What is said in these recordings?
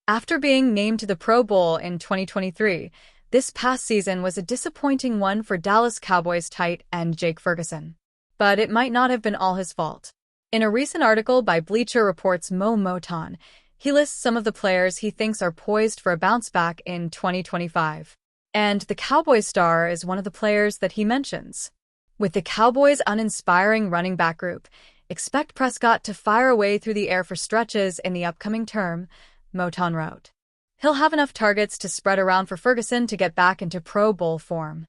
After being named to the Pro Bowl in 2023, this past season was a disappointing one for Dallas Cowboys tight end Jake Ferguson. But it might not have been all his fault. In a recent article by Bleacher Report's Mo Moton, he lists some of the players he thinks are poised for a bounce back in 2025. And the Cowboys star is one of the players that he mentions. With the Cowboys' uninspiring running back group, expect Prescott to fire away through the air for stretches in the upcoming term, Moton wrote. He'll have enough targets to spread around for Ferguson to get back into Pro Bowl form.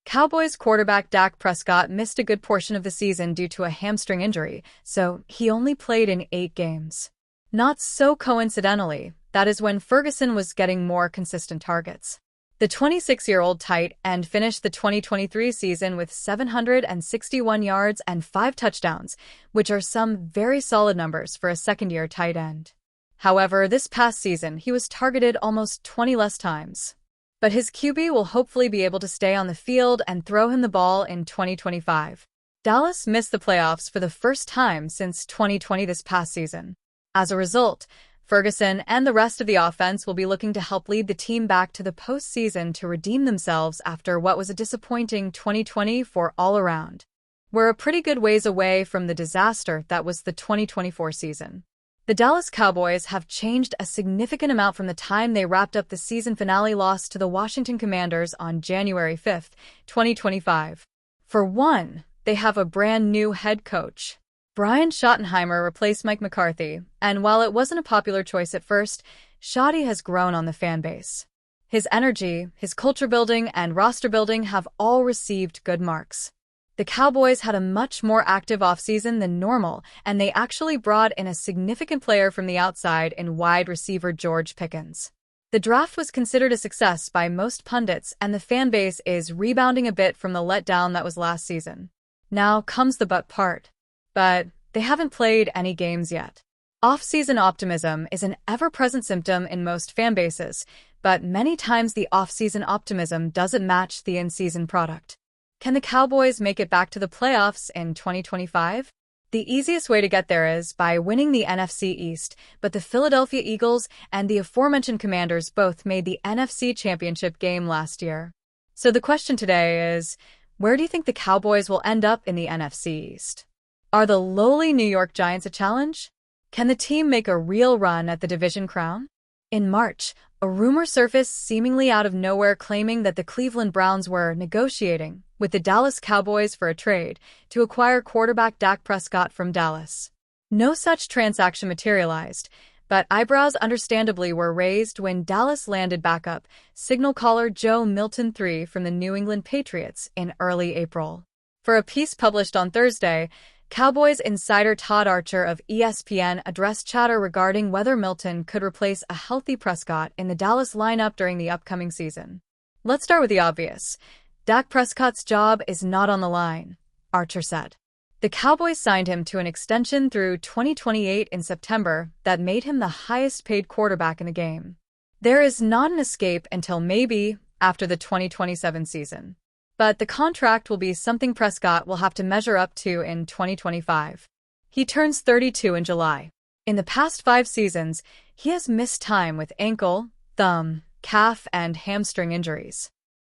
Cowboys quarterback Dak Prescott missed a good portion of the season due to a hamstring injury, so he only played in 8 games. Not so coincidentally, that is when Ferguson was getting more consistent targets. The 26-year-old tight end finished the 2023 season with 761 yards and 5 touchdowns, which are some very solid numbers for a second-year tight end. However, this past season, he was targeted almost 20 less times. But his QB will hopefully be able to stay on the field and throw him the ball in 2025. Dallas missed the playoffs for the first time since 2020 this past season. As a result, Ferguson and the rest of the offense will be looking to help lead the team back to the postseason to redeem themselves after what was a disappointing 2020 for all around. We're a pretty good ways away from the disaster that was the 2024 season. The Dallas Cowboys have changed a significant amount from the time they wrapped up the season finale loss to the Washington Commanders on January 5, 2025. For one, they have a brand new head coach. Brian Schottenheimer replaced Mike McCarthy, and while it wasn't a popular choice at first, Schotty has grown on the fan base. His energy, his culture building, and roster building have all received good marks. The Cowboys had a much more active offseason than normal, and they actually brought in a significant player from the outside in wide receiver George Pickens. The draft was considered a success by most pundits, and the fan base is rebounding a bit from the letdown that was last season. Now comes the but part. But they haven't played any games yet. Off-season optimism is an ever-present symptom in most fan bases, but many times the off-season optimism doesn't match the in-season product. Can the Cowboys make it back to the playoffs in 2025? The easiest way to get there is by winning the NFC East, but the Philadelphia Eagles and the aforementioned Commanders both made the NFC Championship game last year. So the question today is, where do you think the Cowboys will end up in the NFC East? Are the lowly New York Giants a challenge? Can the team make a real run at the division crown? In March, a rumor surfaced seemingly out of nowhere claiming that the Cleveland Browns were negotiating with the Dallas Cowboys for a trade to acquire quarterback Dak Prescott from Dallas. No such transaction materialized, but eyebrows understandably were raised when Dallas landed backup signal caller Joe Milton III from the New England Patriots in early April. For a piece published on Thursday, Cowboys insider Todd Archer of ESPN addressed chatter regarding whether Milton could replace a healthy Prescott in the Dallas lineup during the upcoming season. Let's start with the obvious. Dak Prescott's job is not on the line, Archer said. The Cowboys signed him to an extension through 2028 in September that made him the highest-paid quarterback in the game. There is not an escape until maybe after the 2027 season. But the contract will be something Prescott will have to measure up to in 2025. He turns 32 in July. In the past 5 seasons, he has missed time with ankle, thumb, calf, and hamstring injuries.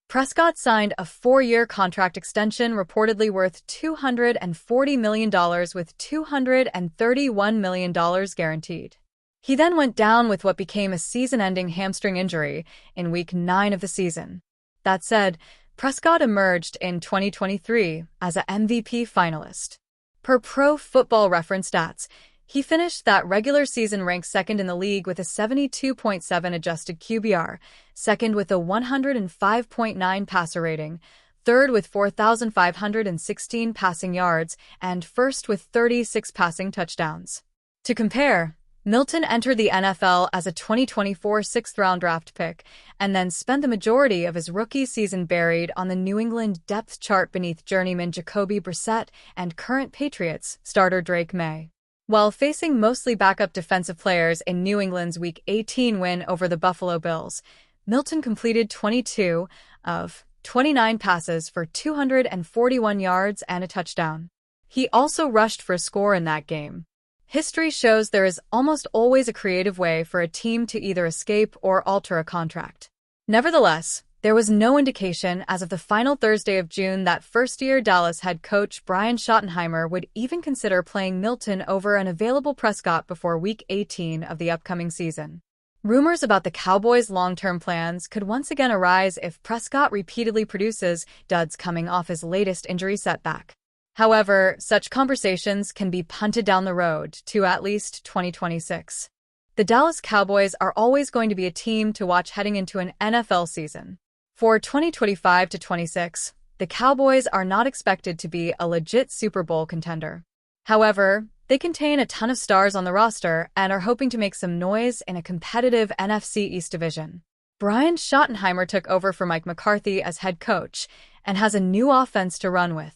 Prescott signed a 4-year contract extension reportedly worth $240 million with $231 million guaranteed. He then went down with what became a season-ending hamstring injury in Week 9 of the season. That said, Prescott emerged in 2023 as a MVP finalist. Per Pro Football Reference stats, he finished that regular season ranked second in the league with a 72.7 adjusted QBR, second with a 105.9 passer rating, third with 4,516 passing yards, and first with 36 passing touchdowns. To compare, Milton entered the NFL as a 2024 sixth-round draft pick and then spent the majority of his rookie season buried on the New England depth chart beneath journeyman Jacoby Brissett and current Patriots starter Drake May. While facing mostly backup defensive players in New England's Week 18 win over the Buffalo Bills, Milton completed 22 of 29 passes for 241 yards and a touchdown. He also rushed for a score in that game. History shows there is almost always a creative way for a team to either escape or alter a contract. Nevertheless, there was no indication as of the final Thursday of June that first-year Dallas head coach Brian Schottenheimer would even consider playing Milton over an available Prescott before Week 18 of the upcoming season. Rumors about the Cowboys' long-term plans could once again arise if Prescott repeatedly produces duds coming off his latest injury setback. However, such conversations can be punted down the road to at least 2026. The Dallas Cowboys are always going to be a team to watch heading into an NFL season. For 2025 to 26, the Cowboys are not expected to be a legit Super Bowl contender. However, they contain a ton of stars on the roster and are hoping to make some noise in a competitive NFC East division. Brian Schottenheimer took over for Mike McCarthy as head coach and has a new offense to run with.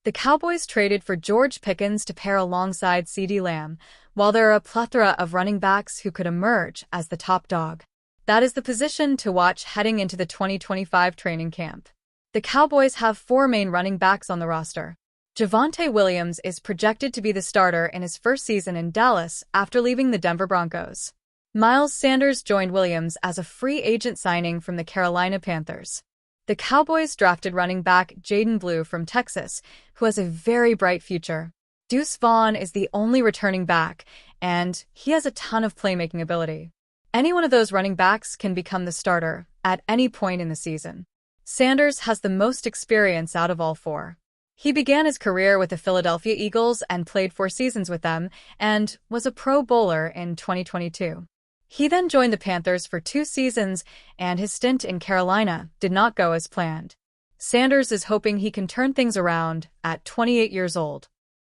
The Cowboys traded for George Pickens to pair alongside CeeDee Lamb, while there are a plethora of running backs who could emerge as the top dog. That is the position to watch heading into the 2025 training camp. The Cowboys have 4 main running backs on the roster. Javonte Williams is projected to be the starter in his first season in Dallas after leaving the Denver Broncos. Miles Sanders joined Williams as a free agent signing from the Carolina Panthers. The Cowboys drafted running back Jaden Blue from Texas, who has a very bright future. Deuce Vaughn is the only returning back, and he has a ton of playmaking ability. Any one of those running backs can become the starter at any point in the season. Sanders has the most experience out of all 4. He began his career with the Philadelphia Eagles and played 4 seasons with them and was a Pro Bowler in 2022. He then joined the Panthers for 2 seasons, and his stint in Carolina did not go as planned. Sanders is hoping he can turn things around at 28 years old.